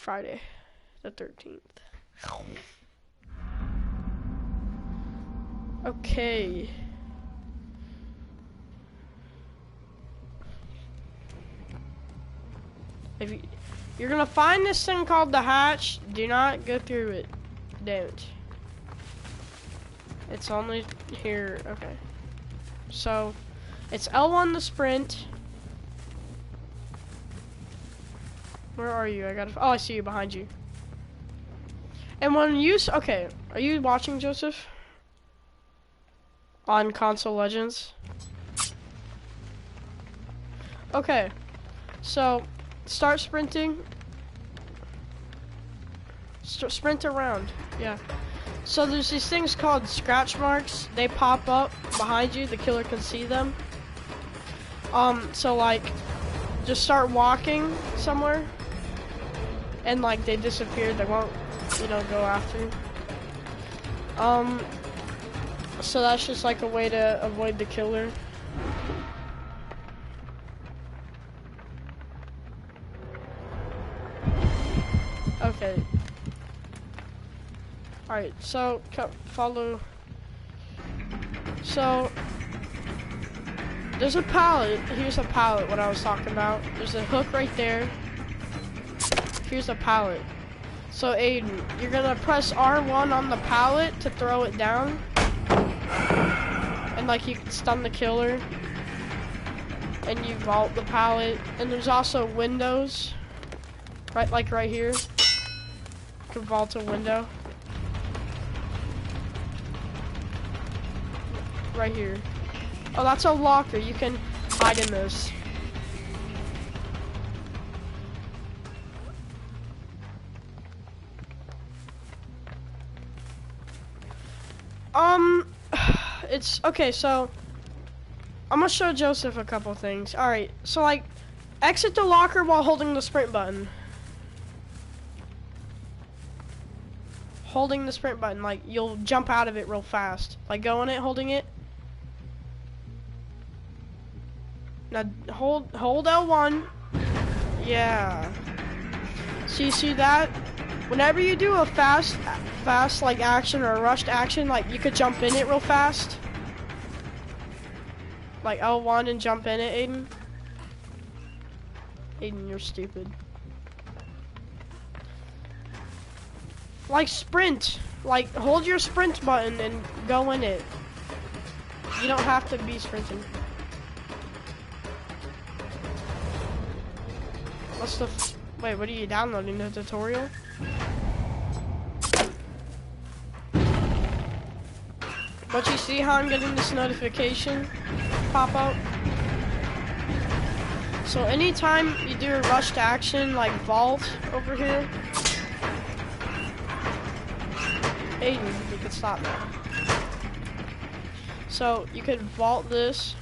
Friday, the 13th. Okay. You're gonna find this thing called the hatch. Do not go through it. Don't. It's only here. Okay. So, it's L1 to sprint. Where are you? Oh, I see you behind you. And when you, okay, are you watching, Joseph? On Console Legends? Okay. So, start sprinting. Sprint around. Yeah. So there's these things called scratch marks. They pop up behind you. The killer can see them. So like, just start walking somewhere, and like they disappear. They won't, go after you. So that's just like a way to avoid the killer. Okay. Alright, so follow. So there's a pallet. Here's a pallet, what I was talking about. There's a hook right there. Here's a pallet. So Aiden, you're gonna press R1 on the pallet to throw it down. And like you can stun the killer. And you vault the pallet. And there's also windows. Right here. You can vault a window. Right here. Oh, that's a locker. You can hide in this. It's okay. So I'm gonna show Joseph a couple things. All right. So like, exit the locker while holding the sprint button. Holding the sprint button, like you'll jump out of it real fast. Like go in it, holding it. Now hold L1. Yeah. So you see that? Whenever you do a fast like action or a rushed action, like you could jump in it real fast. Like L1 and jump in it, Aiden. Aiden, you're stupid. Like sprint. Like hold your sprint button and go in it. You don't have to be sprinting. What's the wait, what are you downloading, the tutorial? But you see how I'm getting this notification pop up? So anytime you do a rushed action like vault over here, Aiden, you can stop now. So you could vault this.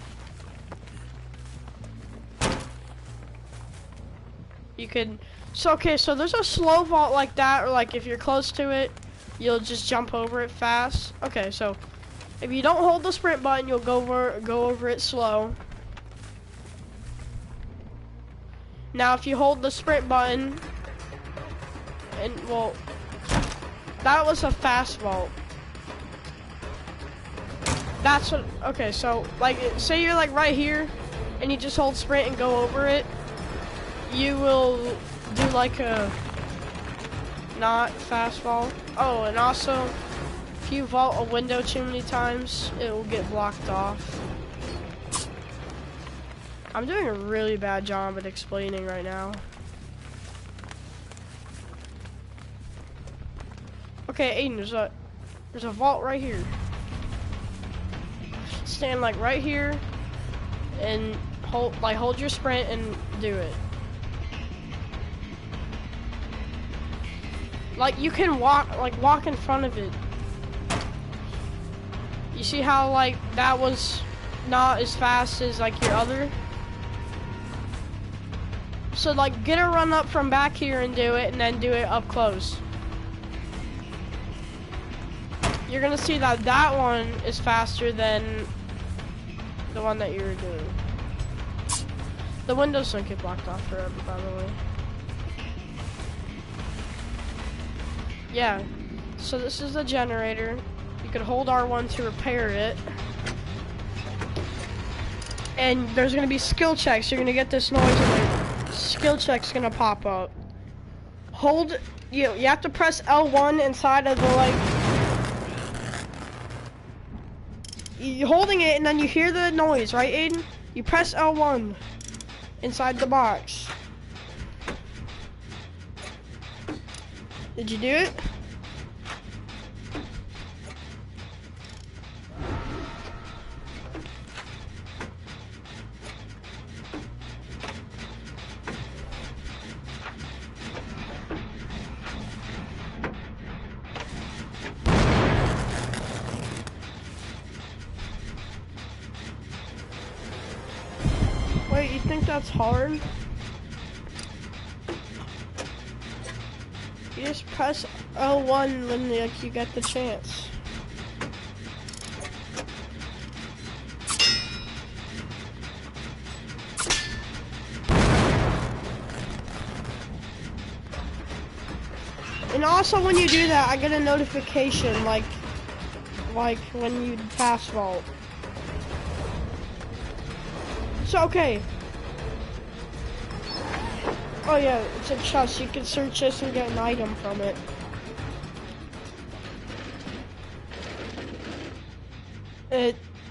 You could, so okay, so there's a slow vault like that, or like if you're close to it, you'll just jump over it fast. Okay, so if you don't hold the sprint button, you'll go over it slow. Now if you hold the sprint button, and well, that was a fast vault. That's what, okay, so like say you're like right here and you just hold sprint and go over it, you will do like a not fast vault. Oh, and also if you vault a window too many times, it will get blocked off. I'm doing a really bad job at explaining right now. Okay, Aiden, there's a vault right here. Stand like right here and hold your sprint and do it. Like you can walk in front of it. You see how like that was not as fast as like your other? So like get a run up from back here and do it, and then do it up close. You're gonna see that that one is faster than the one that you were doing. The windows don't get blocked off forever, by the way. Yeah. So this is the generator. You can hold R1 to repair it. And there's gonna be skill checks. You're gonna get this noise and the skill check's gonna pop up. Hold, you have to press L1 inside of the you're holding it and then you hear the noise, right, Aiden? You press L1 inside the box. Did you do it? Wait, you think that's hard? You just press L1 when you get the chance. And also when you do that, I get a notification like when you pass vault. So okay. Oh yeah, it's a chest. You can search this and get an item from it.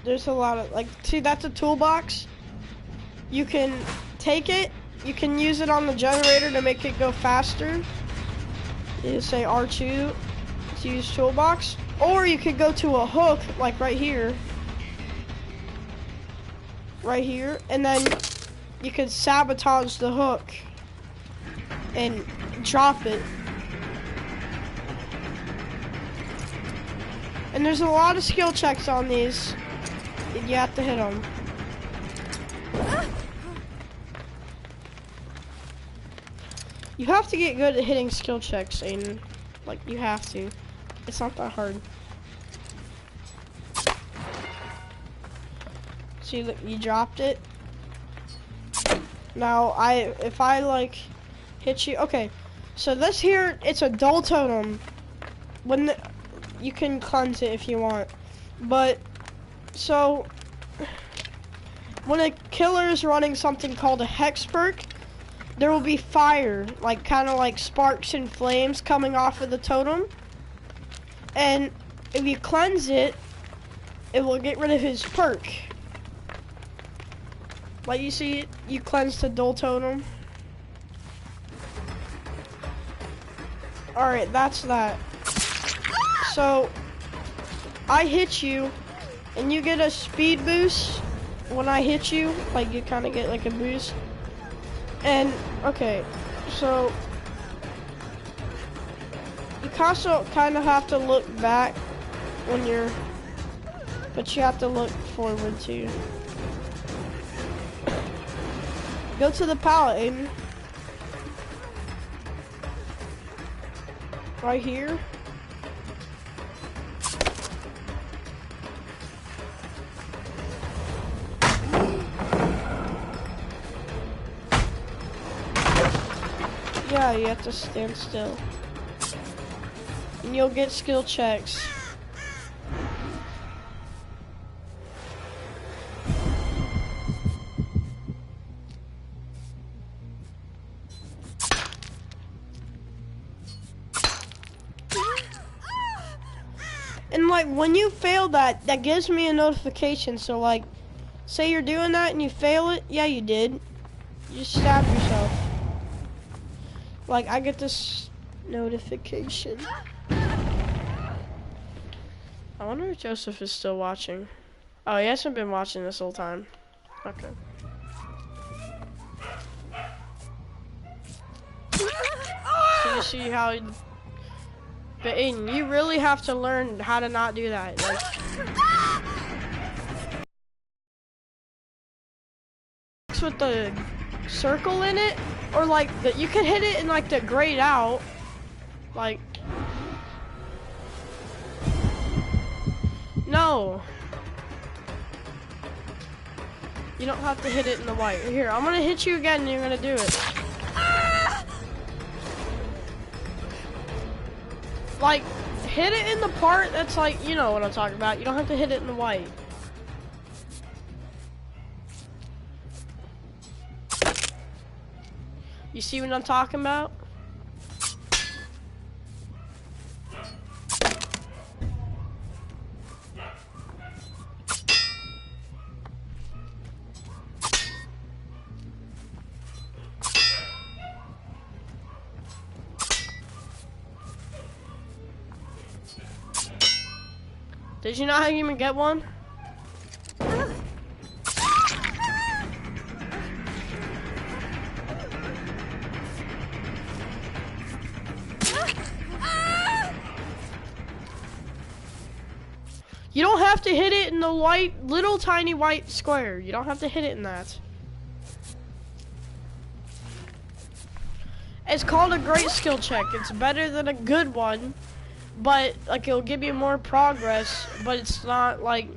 There's a lot of see, that's a toolbox. You can take it. You can use it on the generator to make it go faster. You say R2 to use toolbox, or you could go to a hook like right here, and then you could sabotage the hook and drop it. And there's a lot of skill checks on these. You have to hit them. You have to get good at hitting skill checks, Aiden. Like, you have to. It's not that hard. See, look, you dropped it. Now, if I hit you, okay. So this here, it's a dull totem. You can cleanse it if you want. But, so, when a killer is running something called a hex perk, there will be fire, kind of like sparks and flames coming off of the totem. And if you cleanse it, it will get rid of his perk. Like you see, you cleanse the dull totem. Alright, that's that. So, I hit you, and you get a speed boost when I hit you. Like, you kind of get like a boost. And, okay, so, you also kind of have to look back when but you have to look forward too. Go to the pallet, Aiden. Right here. Yeah, you have to stand still. And you'll get skill checks. And when you fail that gives me a notification. So say you're doing that and you fail it, yeah, you did. You just stabbed yourself. I get this notification. I wonder if Joseph is still watching. Oh, he hasn't been watching this whole time. Okay. So you see how... But Aiden, you really have to learn how to not do that. With the circle in it, or you can hit it in the grayed out, no, you don't have to hit it in the white. Here, I'm gonna hit you again and you're gonna do it. like, hit it in the part that's like, you know what I'm talking about. You don't have to hit it in the white. You see what I'm talking about? Did you not even get one? You don't have to hit it in the white, little tiny white square. You don't have to hit it in that. It's called a great skill check. It's better than a good one, but like it'll give you more progress, but it's not like...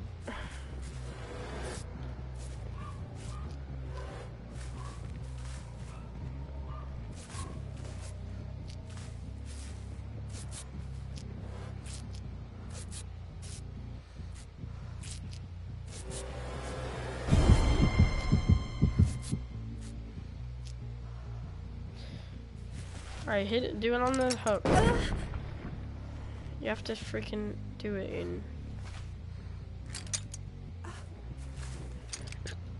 Alright, hit it, do it on the hook. You have to freaking do it in...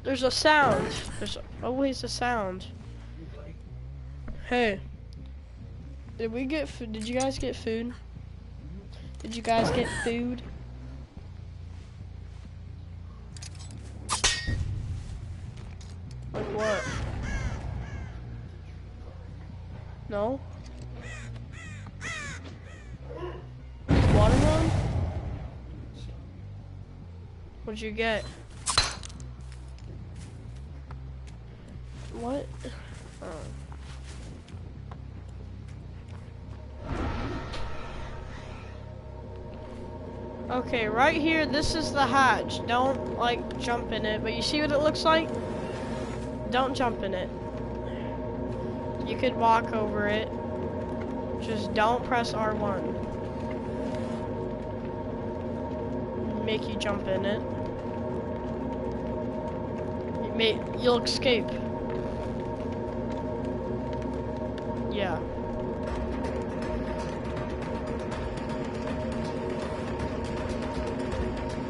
There's a sound. There's always a sound. Hey. Did we get food? Did you guys get food? Did you guys get food? Like what? No? Watermelon? What'd you get? What? Oh. Okay, right here, this is the hatch. Don't, like, jump in it, but you see what it looks like? Don't jump in it. You could walk over it. Just don't press R1. Make you jump in it. You'll escape. Yeah.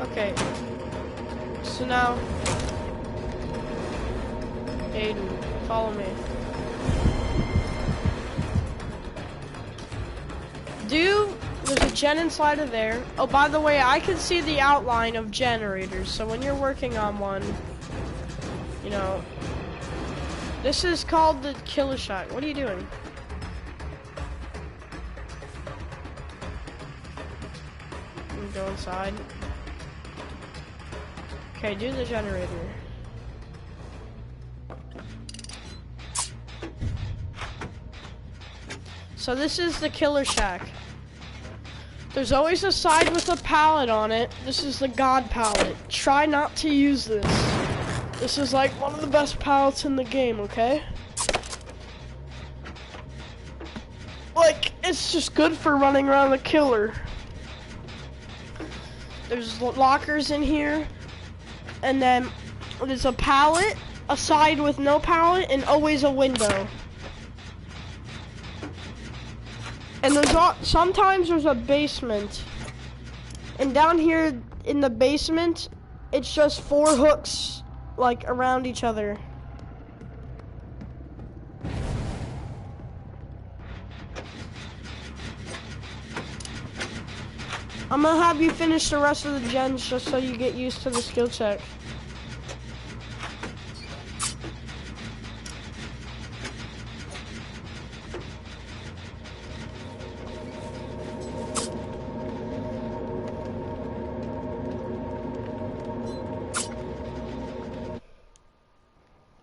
Okay. So now, Aiden, follow me. There's a gen inside of there. Oh, by the way, I can see the outline of generators, so when you're working on one, you know, this is called the killer shot. What are you doing? Go inside. Okay, do the generator. So this is the killer shack. There's always a side with a pallet on it. This is the God pallet. Try not to use this. This is like one of the best pallets in the game, okay? Like, it's just good for running around the killer. There's lockers in here. And then there's a pallet, a side with no pallet, and always a window. And sometimes there's a basement. And down here in the basement, it's just 4 hooks, like, around each other. I'm gonna have you finish the rest of the gens just so you get used to the skill check.